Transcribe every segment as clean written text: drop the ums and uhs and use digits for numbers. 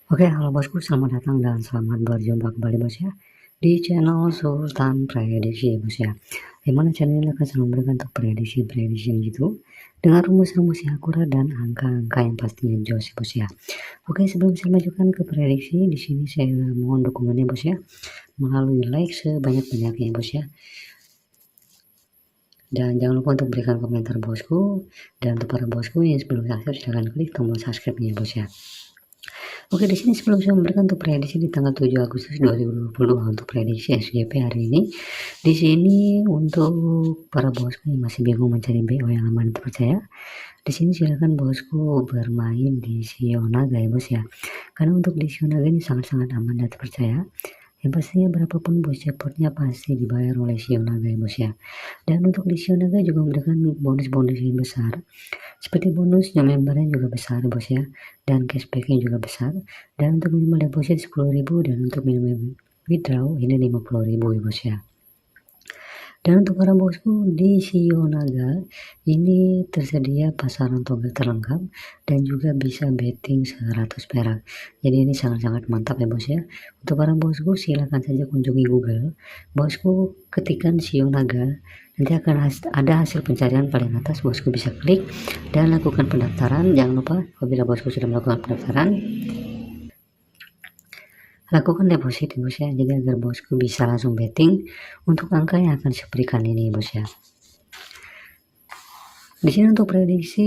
Oke, halo bosku, selamat datang dan selamat berjumpa kembali bos ya di channel Sultan Prediksi bos ya. Dimana channel ini akan selalu memberikan untuk prediksi gitu dengan rumus-rumus yang akurat dan angka-angka yang pastinya jos bos ya. Oke, sebelum saya lanjutkan ke prediksi, di sini saya mohon dukungannya bos ya melalui like sebanyak-banyaknya bos ya. Dan jangan lupa untuk berikan komentar bosku, dan untuk para bosku yang sebelum subscribe silahkan klik tombol subscribe-nya bos ya. Oke, di sini sebelum saya memberikan untuk prediksi di tanggal 7 Agustus 2020 untuk prediksi SJP hari ini, di sini untuk para bosku yang masih bingung mencari BO yang aman dan terpercaya, di sini silakan bosku bermain di Shio Naga ya bos ya. Karena untuk di Shio Naga ini sangat-sangat aman dan terpercaya. Yang pastinya berapapun bos jackpotnya pasti dibayar oleh Shio Naga ya bos ya. Dan untuk di Shio Naga juga memberikan bonus-bonus yang besar. Seperti bonus yang membernya juga besar bos ya, dan cashbacknya juga besar. Dan untuk minimal deposit 10.000 dan untuk minimal withdraw ini 50.000 ya bos ya. Dan untuk para bosku di Shio Naga ini tersedia pasaran togel terlengkap dan juga bisa betting 100 perak. Jadi ini sangat-sangat mantap ya bos ya. Untuk para bosku silakan saja kunjungi Google. Bosku ketikkan Shio Naga, nanti akan ada hasil pencarian paling atas, bosku bisa klik dan lakukan pendaftaran. Jangan lupa apabila bosku sudah melakukan pendaftaran, lakukan deposit bos ya, jadi agar bosku bisa langsung betting untuk angka yang akan saya berikan ini bos ya. Di sini untuk prediksi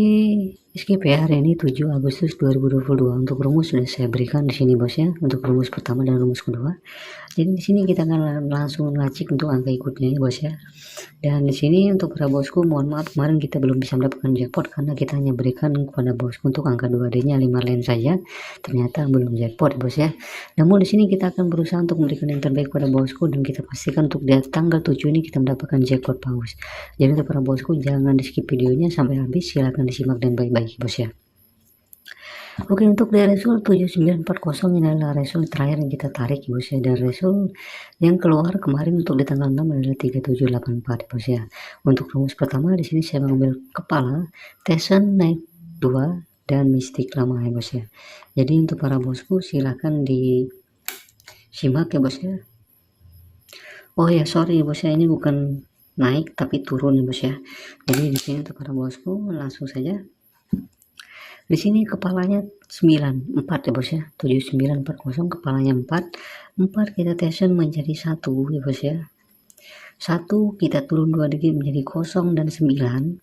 SKP hari ini 7 Agustus 2022 untuk rumus sudah saya berikan di sini bos ya, untuk rumus pertama dan rumus kedua. Jadi di sini kita akan langsung ngacik untuk angka ikutnya ya bos ya. Dan di sini untuk para bosku mohon maaf kemarin kita belum bisa mendapatkan jackpot karena kita hanya berikan kepada bosku untuk angka 2D-nya 5 len saja. Ternyata belum jackpot bos ya. Namun di sini kita akan berusaha untuk memberikan yang terbaik pada bosku dan kita pastikan untuk di tanggal 7 ini kita mendapatkan jackpot paus. Jadi untuk para bosku jangan di skip videonya sampai habis, silahkan disimak dan baik-baik bos ya. Oke, untuk di result 7940 ini adalah result terakhir yang kita tarik bos ya, dan result yang keluar kemarin untuk di tanggal 6 adalah 3784 bos ya. Untuk rumus pertama di sini saya mengambil kepala, Tessen naik 2 dan mistik lama ya bos ya. Jadi untuk para bosku silahkan disimak ya bos ya. Oh ya, sorry bos ya, ini bukan naik tapi turun ya bos ya. Jadi di sini untuk para bosku langsung saja. Di sini kepalanya 9, 4 ya bos ya. 7940 kepalanya 4 kita tesen menjadi 1 ya bos ya. 1 kita turun 2 dikit menjadi 0 dan 9.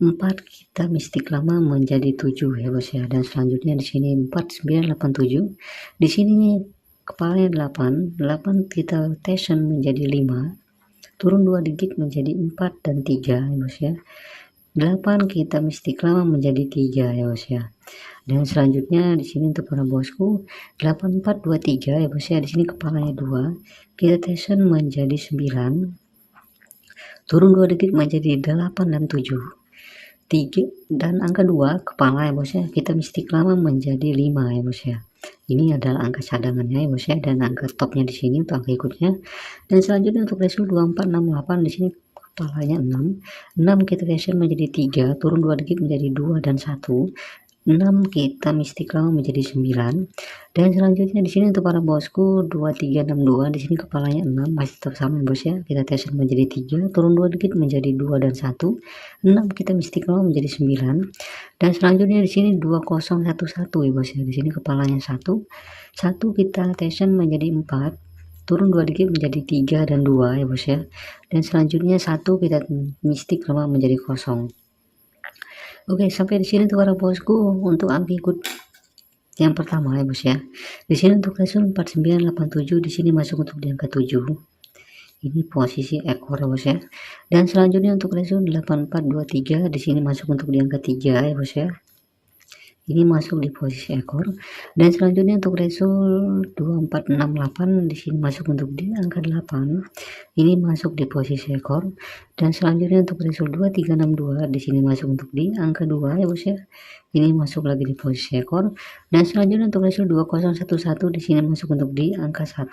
4 kita mistik lama menjadi 7 ya bos ya. Dan selanjutnya di sini 4987. Di sini kepalanya 8 kita tesen menjadi 5. Turun 2 digit menjadi 4 dan 3 ya bos ya. 8 kita mistik lama menjadi 3 ya bos ya. Dan selanjutnya di sini untuk para bosku 8423 ya bos ya. Di sini kepalanya 2 kita tesen menjadi 9. Turun 2 dikit menjadi 8 dan 7. 3 dan angka 2 kepala ya bos ya. Kita mistik lama menjadi 5 ya bos ya. Ini adalah angka cadangannya ya bos ya, dan angka topnya di sini untuk angka ikutnya. Dan selanjutnya untuk result 2468 di sini kepalanya 6 kita tesen menjadi 3, turun 2 dikit menjadi 2 dan 1. 6 kita mistik lama menjadi 9. Dan selanjutnya di sini untuk para bosku 2362 di sini kepalanya 6 masih tetap sama bos ya. Kita tesen menjadi 3, turun 2 dikit menjadi 2 dan 1. 6 kita mistik lama menjadi 9. Dan selanjutnya di sini 2011 ya bos ya. Di sini kepalanya 1 kita tesen menjadi 4. Turun 2 dikit menjadi 3 dan 2 ya bos ya. Dan selanjutnya 1 kita mistik lama menjadi 0. Oke, sampai di sini tuh para bosku untuk angka ikut yang pertama ya bos ya. Di sini untuk result 4987 di sini masuk untuk di angka 7. Ini posisi ekor ya bos ya. Dan selanjutnya untuk result 8423 di sini masuk untuk di angka 3 ya bos ya. Ini masuk di posisi ekor. Dan selanjutnya untuk result 2468 di sini masuk untuk di angka 8. Ini masuk di posisi ekor. Dan selanjutnya untuk result 2362 di sini masuk untuk di angka 2 ya bos ya. Ini masuk lagi di posisi ekor. Dan selanjutnya untuk result 2011 di sini masuk untuk di angka 1.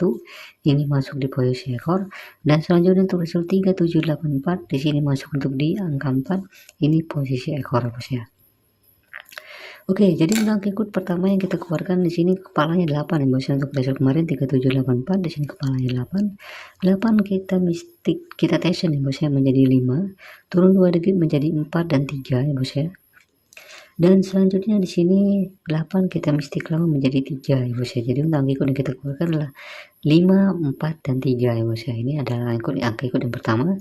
Ini masuk di posisi ekor. Dan selanjutnya untuk result 3784 di sini masuk untuk di angka 4. Ini posisi ekor ya bos ya. Oke, jadi untuk angka ikut pertama yang kita keluarkan di sini kepalanya 8 ya bos. Untuk dasar kemarin 3784, di sini kepalanya 8. 8 kita mistik, kita tension ya bos ya, menjadi 5. Turun 2 dikit menjadi 4 dan 3 ya bos ya. Dan selanjutnya di sini 8 kita mistik lama menjadi 3 ya bos ya. Jadi untuk angka ikut yang kita keluarkan adalah 5, 4 dan 3 ya bos ya. Ini adalah angka ikut yang pertama.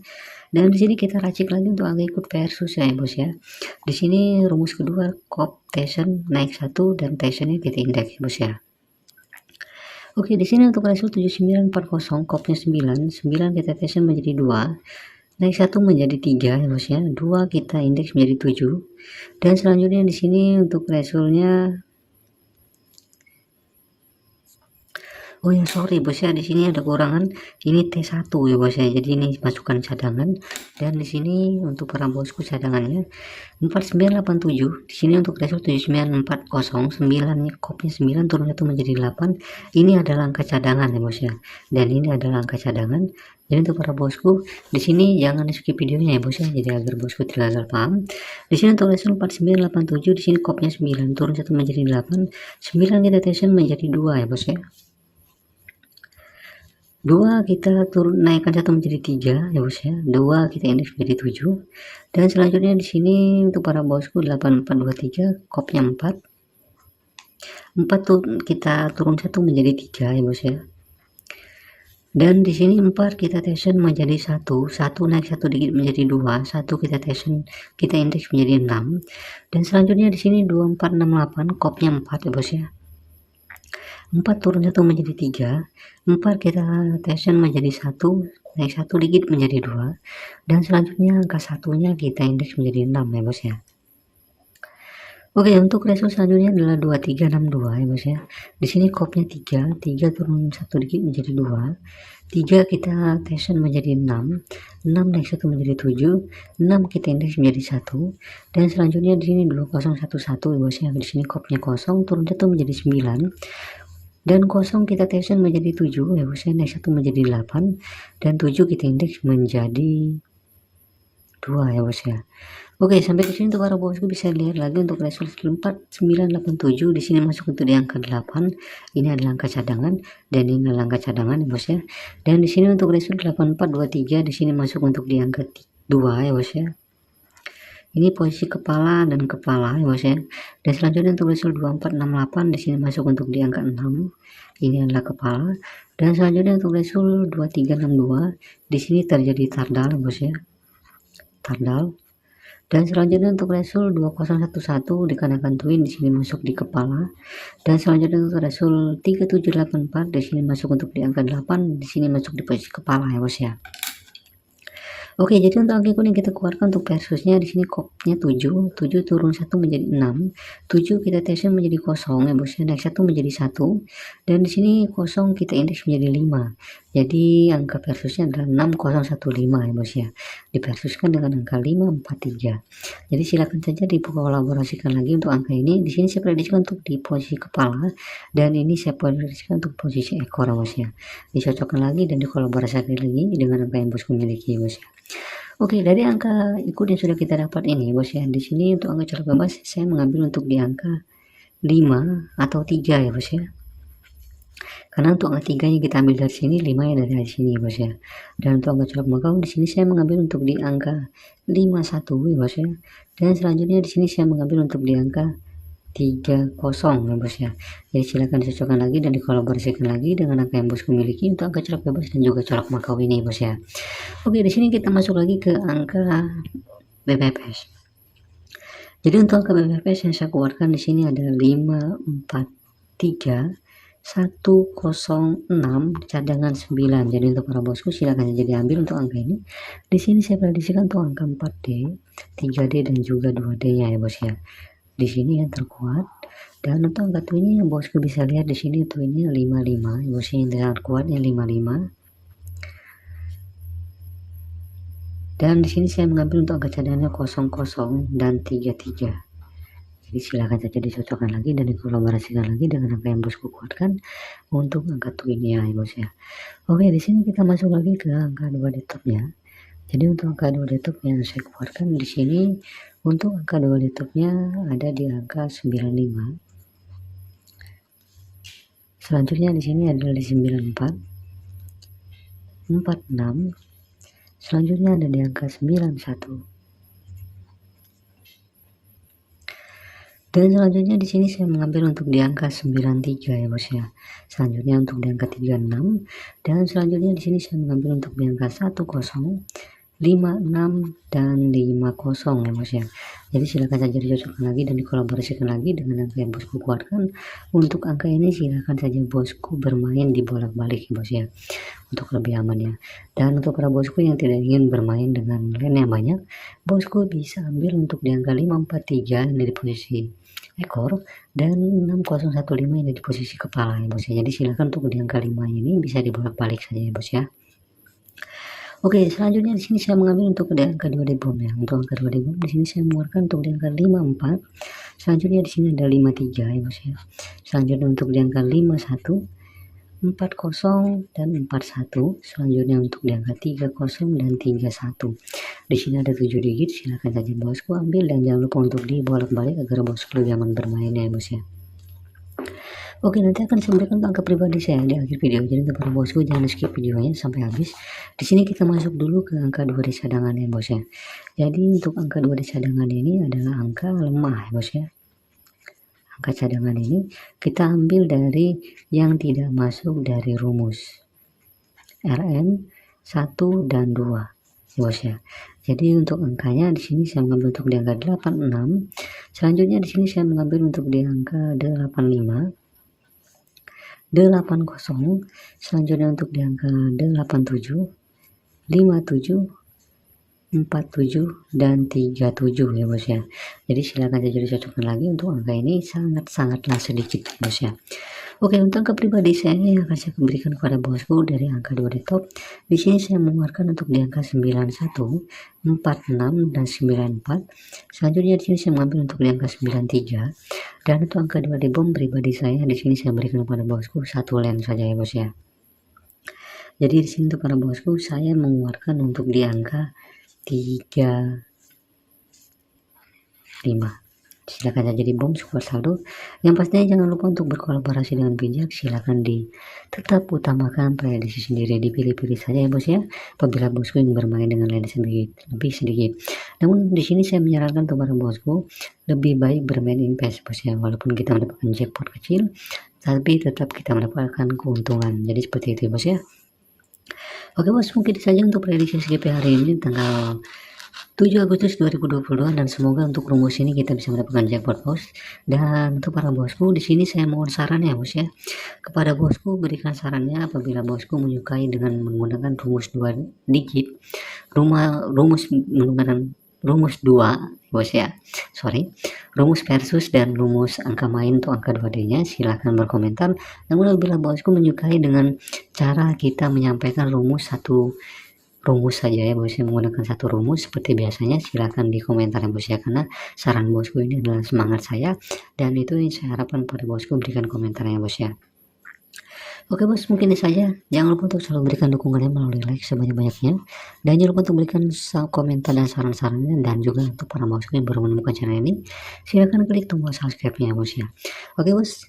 Dan di sini kita racik lagi untuk angka ikut versus ya bos ya. Di sini rumus kedua kop tension naik 1 dan tensionnya kita indeks ya bos ya. Oke, di sini untuk ratio 7940 kopnya 9, 9 kita tension menjadi 2. Naik 1 menjadi 3 ya bos ya. 2 kita indeks menjadi 7. Dan selanjutnya di sini untuk rasionya, oh ya sorry bos ya, di sini ada kurangan, ini T1 ya bos ya. Jadi ini masukkan cadangan, dan di sini untuk para bosku cadangannya 4987. Di sini untuk ratio 7940, 9 kopnya 9 turun 1 menjadi 8. Ini adalah angka cadangan ya bos ya. Dan ini adalah angka cadangan. Jadi untuk para bosku di sini jangan di skip videonya ya bos ya, jadi agar bosku tidak paham. Di sini untuk ratio 4987, di sini kopnya 9 turun 1 menjadi 8. 9 kita tension menjadi 2 ya bos ya. 2 kita turun naikkan 1 menjadi 3 ya bos ya. 2 kita indeks menjadi 7. Dan selanjutnya di sini untuk para bosku 8423 kopnya 4. 4 tuh kita turun 1 menjadi 3 ya bos ya. Dan di sini 4 kita tension menjadi 1 naik 1 dikit menjadi 2, 1 kita tension kita indeks menjadi 6. Dan selanjutnya di sini 2468 kopnya 4 ya bos ya. 4 turun 1 menjadi 3, 4 kita tension menjadi 1, naik 1 dikit menjadi 2, dan selanjutnya angka satunya kita indeks menjadi 6 ya bos ya. Oke, untuk ratio selanjutnya adalah 2362 ya bos ya. Di sini kopnya 3 turun 1 dikit menjadi 2, 3 kita tension menjadi 6, 6 naik 1 menjadi 7, 6 kita indeks menjadi 1, dan selanjutnya di sini 2011 ya bos ya. Di sini kopnya 0 turun 1 menjadi 9. Dan 0 kita tension menjadi 7 ya bos ya, naik 1 menjadi 8, dan 7 kita indeks menjadi 2 ya bos ya. Oke, sampai di sini untuk para bosku bisa lihat lagi untuk resolusi 4987 di sini masuk untuk di angka 8. Ini adalah angka cadangan, dan ini adalah angka cadangan ya bos ya. Dan di sini untuk resolusi 8423 di sini masuk untuk di angka 2 ya bos ya. Ini posisi kepala dan kepala ya bos ya. Dan selanjutnya untuk result 2468 di sini masuk untuk di angka 6. Ini adalah kepala. Dan selanjutnya untuk result 2362 di sini terjadi tardal ya bos ya. Tardal. Dan selanjutnya untuk result 2011 dikarenakan twin di sini masuk di kepala. Dan selanjutnya untuk result 3784 di sini masuk untuk di angka 8, di sini masuk di posisi kepala ya bos ya. Oke, jadi untuk angka ikut yang kita keluarkan untuk versusnya di sini kopnya 7 turun 1 menjadi 6, 7 kita tension menjadi 0 ya bos ya, naik 1 menjadi 1, dan di sini 0 kita indeks menjadi 5. Jadi angka versusnya adalah 6015 ya bos ya. Diversuskan dengan angka 543. Jadi silakan saja dikolaborasikan lagi untuk angka ini. Di sini saya prediksikan untuk di posisi kepala, dan ini saya prediksikan untuk posisi ekor ya bos ya. Dicocokkan lagi dan dikolaborasikan lagi dengan angka yang bosku miliki ya bos ya. Oke, dari angka ikut yang sudah kita dapat ini bos ya, di sini untuk angka colok bebas saya mengambil untuk di angka 5 atau 3 ya bos ya. Karena untuk angka 3 nya kita ambil dari sini, 5 nya dari sini bos ya. Dan untuk angka colok Makau di sini saya mengambil untuk di angka 51 ya bos ya. Dan selanjutnya di sini saya mengambil untuk di angka 30 ya bos ya. Jadi silakan dicocokkan lagi dan dikolaborasikan lagi dengan angka yang bosku miliki untuk angka colok bebas dan juga colok Makau ini bos ya. Oke, di sini kita masuk lagi ke angka BPPS. Jadi untuk angka BPPS yang saya keluarkan di sini ada 543 106 cadangan 9. Jadi untuk para bosku silakan jadi ambil untuk angka ini. Di sini saya prediksikan untuk angka 4D, 3D dan juga 2D-nya ya bos ya. Di sini yang terkuat. Dan untuk angka twinnya yang bosku bisa lihat di sini twinnya 55 ya bos ya, yang sangat kuatnya 55. Dan di sini saya mengambil untuk angka cadangannya 00 dan 33. Jadi silakan saja dicocokkan lagi dan dikolaborasikan lagi dengan angka yang bosku kuatkan untuk angka twinnya ya bos ya. Oke, di sini kita masuk lagi ke angka 2 di topnya. Jadi untuk angka 2 letop yang saya keluarkan di sini, untuk angka 2 letopnya ada di angka 95. Selanjutnya di sini adalah di 94, 46. Selanjutnya ada di angka 91. Dan selanjutnya di sini saya mengambil untuk di angka 93 ya bos ya. Selanjutnya untuk di angka 36, dan selanjutnya di sini saya mengambil untuk di angka 10, 56 dan 50 ya bos ya. Jadi silakan saja dicocokkan lagi dan dikolaborasikan lagi dengan angka yang bosku keluarkan. Untuk angka ini silakan saja bosku bermain di bolak-balik ya bos ya, untuk lebih aman ya. Dan untuk para bosku yang tidak ingin bermain dengan line yang banyak, bosku bisa ambil untuk di angka 543 yang di posisi ekor dan 6015 yang di posisi kepala ya bos ya. Jadi silakan untuk di angka 5 ini bisa dibolak-balik saja ya bos ya. Oke, selanjutnya di sini saya mengambil untuk di angka 2 bom ya. Untuk angka 2 bom di sini saya mengeluarkan untuk di angka 54. Selanjutnya di sini ada 53 ya bos ya. Selanjutnya untuk di angka 51, 40 dan 41. Selanjutnya untuk di angka 30 dan 31. Di sini ada 7 digit, silakan saja bosku ambil dan jangan lupa untuk dibolak-balik agar bosku lebih aman bermain ya bos ya. Oke, nanti akan saya berikan angka pribadi saya di akhir video. Jadi untuk para bosku jangan skip videonya sampai habis. Di sini kita masuk dulu ke angka 2 di cadangan ya bos ya. Jadi untuk angka 2 di cadangan ini adalah angka lemah ya bos ya. Angka cadangan ini kita ambil dari yang tidak masuk dari rumus RM 1 dan 2 ya bos ya. Jadi untuk angkanya di sini saya mengambil untuk di angka 86. Selanjutnya di sini saya mengambil untuk di angka 85, 80. Selanjutnya untuk di angka 87, 57, 47 dan 37 ya bos ya. Jadi silakan saja dicocokkan lagi. Untuk angka ini sangatlah sedikit bos ya. Oke, untuk angka pribadi saya yang akan saya berikan kepada bosku dari angka 2 di top. Di sini saya mengeluarkan untuk di angka 91, 46 dan 94. Selanjutnya di sini saya mengambil untuk di angka 93. Dan untuk angka 2 di bom pribadi saya di sini saya berikan kepada bosku satu len saja ya bos ya. Jadi di sini untuk para bosku saya mengeluarkan untuk di angka 35. Silakan saja di bom support saldo. Yang pastinya jangan lupa untuk berkolaborasi dengan bijak. Silakan tetap utamakan prediksi sendiri, dipilih-pilih saja ya bos ya. Apabila bosku yang bermain dengan line lebih sedikit. Namun di sini saya menyarankan kepada bosku lebih baik bermain invest bos ya. Walaupun kita mendapatkan jackpot kecil, tapi tetap kita mendapatkan keuntungan. Jadi seperti itu ya bos ya. Oke bos, mungkin saja untuk prediksi SGP hari ini tanggal 7 Agustus 2022, dan semoga untuk rumus ini kita bisa mendapatkan jackpot bos. Dan untuk para bosku di sini saya mohon saran ya bos ya. Kepada bosku berikan sarannya apabila bosku menyukai dengan menggunakan rumus 2 digit, rumus menggunakan rumus 2 bos ya. Rumus versus dan rumus angka main untuk angka 2D-nya silahkan berkomentar. Namun apabila bosku menyukai dengan cara kita menyampaikan rumus saja ya bos ya, menggunakan satu rumus seperti biasanya, silahkan di komentar ya bos ya, karena saran bosku ini adalah semangat saya dan itu yang saya harapkan pada bosku berikan komentarnya bos ya. Oke bos, mungkin ini saja. Jangan lupa untuk selalu berikan dukungannya melalui like sebanyak-banyaknya, dan jangan lupa untuk berikan komentar dan saran-sarannya. Dan juga untuk para bosku yang baru menemukan channel ini, silahkan klik tombol subscribe-nya ya bos ya. Oke bos,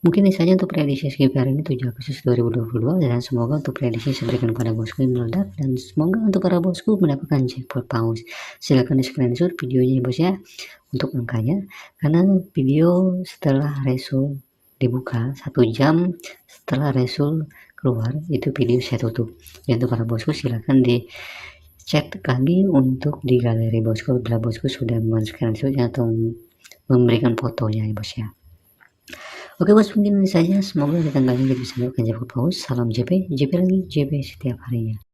mungkin ini saja untuk prediksi SGP hari ini 7 Agustus 2022, dan semoga untuk prediksi saya berikan kepada bosku yang meledak, dan semoga untuk para bosku mendapatkan jackpot paus. Silahkan di screenshot videonya ya bos ya untuk angkanya, karena video setelah resul dibuka 1 jam setelah resul keluar itu video saya tutup. Dan untuk para bosku silahkan di chat lagi untuk di galeri bosku bila bosku sudah men-screenshot atau memberikan fotonya ya bos ya. Oke bos, mungkin ini saja. Semoga di tanggal ini kita bisa mendapatkan jackpot paus. Salam JP lagi, JP setiap harinya.